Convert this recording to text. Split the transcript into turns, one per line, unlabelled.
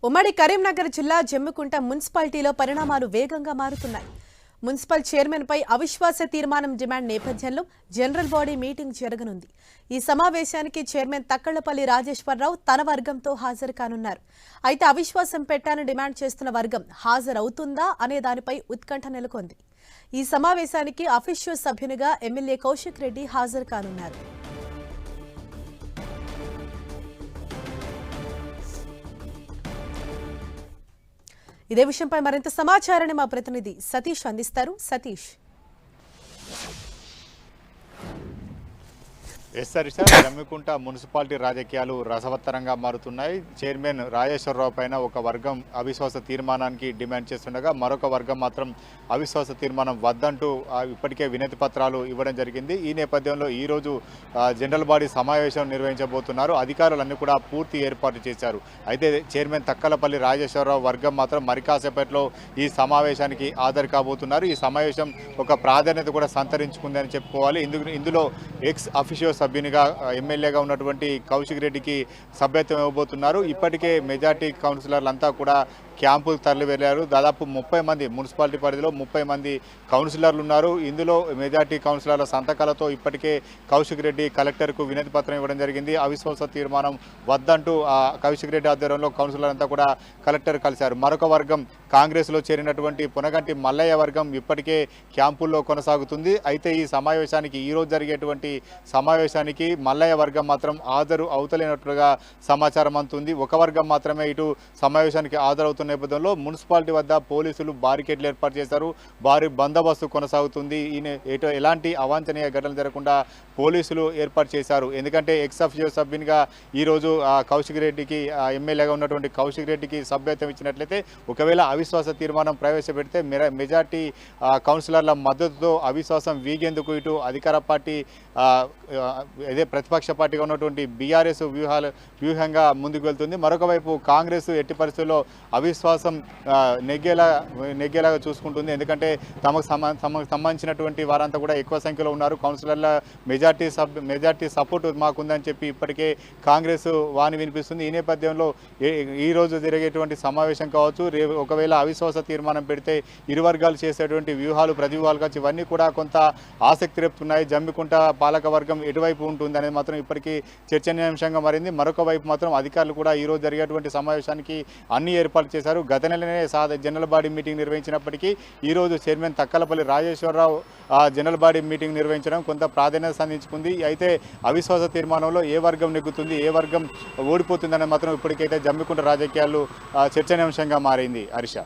ఉమ్మడి కరీంనగర్ జిల్లా జమ్మికుంట మున్సిపాలిటీలో పరిణామాలు వేగంగా మారుతున్నాయి. మున్సిపల్ చైర్మన్ పై అవిశ్వాస తీర్మానం డిమాండ్ నేపథ్యంలో జనరల్ బాడీ మీటింగ్ జరగనుంది. ఈ సమావేశానికి చైర్మన్ తక్కళ్లపల్లి రాజేశ్వరరావు తన వర్గంతో హాజరు కానున్నారు. అయితే అవిశ్వాసం పెట్టాలని డిమాండ్ చేస్తున్న వర్గం హాజరవుతుందా అనే దానిపై ఉత్కంఠ నెలకొంది. ఈ సమావేశానికి అఫీషియల్ సభ్యునిగా ఎమ్మెల్యే కౌశిక్ రెడ్డి హాజరు కానున్నారు. ఇదే విషయంపై మరింత సమాచారాన్ని మా ప్రతినిధి సతీష్ అందిస్తారు. సతీష్,
జమ్మికుంట మున్సిపాలిటీ రాజకీయాలు రసవత్తరంగా మారుతున్నాయి. చైర్మన్ రాజేశ్వరరావు పైన ఒక వర్గం అవిశ్వాస తీర్మానానికి డిమాండ్ చేస్తుండగా మరొక వర్గం మాత్రం అవిశ్వాస తీర్మానం వద్దంటూ ఇప్పటికే వినతి పత్రాలు ఇవ్వడం జరిగింది. ఈ నేపథ్యంలో ఈరోజు జనరల్ బాడీ సమావేశం నిర్వహించబోతున్నారు. అధికారులన్నీ కూడా పూర్తి ఏర్పాటు చేశారు. అయితే చైర్మన్ తక్కలపల్లి రాజేశ్వరరావు వర్గం మాత్రం మరికాసేపట్లో ఈ సమావేశానికి హాజరు కాబోతున్నారు. ఈ సమావేశం ఒక ప్రాధాన్యత కూడా సంతరించుకుందని చెప్పుకోవాలి. ఇందులో ఎక్స్ అఫీషియల్ సభ్యునిగా ఎమ్మెల్యేగా ఉన్నటువంటి కౌశిక్ రెడ్డికి సభ్యత్వం ఇవ్వబోతున్నారు. ఇప్పటికే మెజార్టీ కౌన్సిలర్లంతా కూడా క్యాంపులు తరలి వెళ్ళారు. దాదాపు 30 మంది మున్సిపాలిటీ పరిధిలో 30 మంది కౌన్సిలర్లు ఉన్నారు. ఇందులో మెజార్టీ కౌన్సిలర్ల సంతకాలతో ఇప్పటికే కౌశిక్ రెడ్డి కలెక్టర్కు వినతి పత్రం ఇవ్వడం జరిగింది. అవిశ్వాస తీర్మానం వద్దంటూ కౌశిక్ రెడ్డి ఆధ్వర్యంలో కౌన్సిలర్ అంతా కూడా కలెక్టర్ కలిశారు. మరొక వర్గం కాంగ్రెస్లో చేరినటువంటి పునగంటి మల్లయ్య వర్గం ఇప్పటికే క్యాంపుల్లో కొనసాగుతుంది. అయితే ఈ సమావేశానికి ఈరోజు జరిగేటువంటి సమావేశానికి మల్లయ్య వర్గం మాత్రం హాజరు అవుతలేనట్లుగా సమాచారం అందుతుంది. ఒక వర్గం మాత్రమే ఇటు సమావేశానికి హాజరవుతున్న నేపథ్యంలో మున్సిపాలిటీ వద్ద పోలీసులు బారికేడ్లు ఏర్పాటు చేశారు. భారీ బందోబస్తు కొనసాగుతుంది. ఎలాంటి అవాంఛనీయ ఘటనలు జరగకుండా పోలీసులు ఏర్పాటు చేశారు. ఎందుకంటే ఎక్స్ అఫీషియల్ సభ్యునిగా ఈరోజు కౌశిక్ రెడ్డికి ఎమ్మెల్యేగా ఉన్నటువంటి కౌశిక్ రెడ్డికి సభ్యత్వం ఇచ్చినట్లయితే ఒకవేళ అవిశ్వాస తీర్మానం ప్రవేశపెడితే మెజార్టీ కౌన్సిలర్ల మద్దతుతో అవిశ్వాసం వీగేందుకు ఇటు అధికార పార్టీ అదే ప్రతిపక్ష పార్టీగా ఉన్నటువంటి బీఆర్ఎస్ వ్యూహంగా ముందుకు వెళ్తుంది. మరొక వైపు కాంగ్రెస్ ఎట్టి పరిస్థితుల్లో అవిశ్వాసం నెగ్గేలాగా చూసుకుంటుంది. ఎందుకంటే తమకు సంబంధించినటువంటి వారంతా కూడా ఎక్కువ సంఖ్యలో ఉన్నారు. కౌన్సిలర్ల మెజార్టీ సపోర్ట్ మాకుందని చెప్పి ఇప్పటికే కాంగ్రెస్ వాణి వినిపిస్తుంది. ఈ నేపథ్యంలో ఈరోజు జరిగేటువంటి సమావేశం కావచ్చు, రేపు ఒకవేళ అవిశ్వాస తీర్మానం పెడితే ఇరు వర్గాలు చేసేటువంటి వ్యూహాలు ప్రతివ్యూహాలు కావచ్చు, ఇవన్నీ కూడా కొంత ఆసక్తి రేపుతున్నాయి. జమ్మికుంట పాలక వర్గం ఎటువైపు ఉంటుంది అనేది మాత్రం ఇప్పటికీ చర్చనీయాంశంగా మారింది. మరొక వైపు మాత్రం అధికారులు కూడా ఈరోజు జరిగేటువంటి సమావేశానికి అన్ని ఏర్పాట్లు చేశారు. గత నెలనే జనరల్ బాడీ మీటింగ్ నిర్వహించినప్పటికీ ఈరోజు chairman Takkalapalli Rajeshwara Rao general body meeting నిర్వహించడం కొంత ప్రాధాన్యత సంధించుకుంది. అయితే అవిశ్వాస తీర్మానంలో ఏ వర్గం నెగ్గుతుంది, ఏ వర్గం ఓడిపోతుందనే మాత్రం ఇప్పటికైతే జమ్మికుంట రాజకీయాలు చర్చనీయాంశంగా మారింది. హర్ష.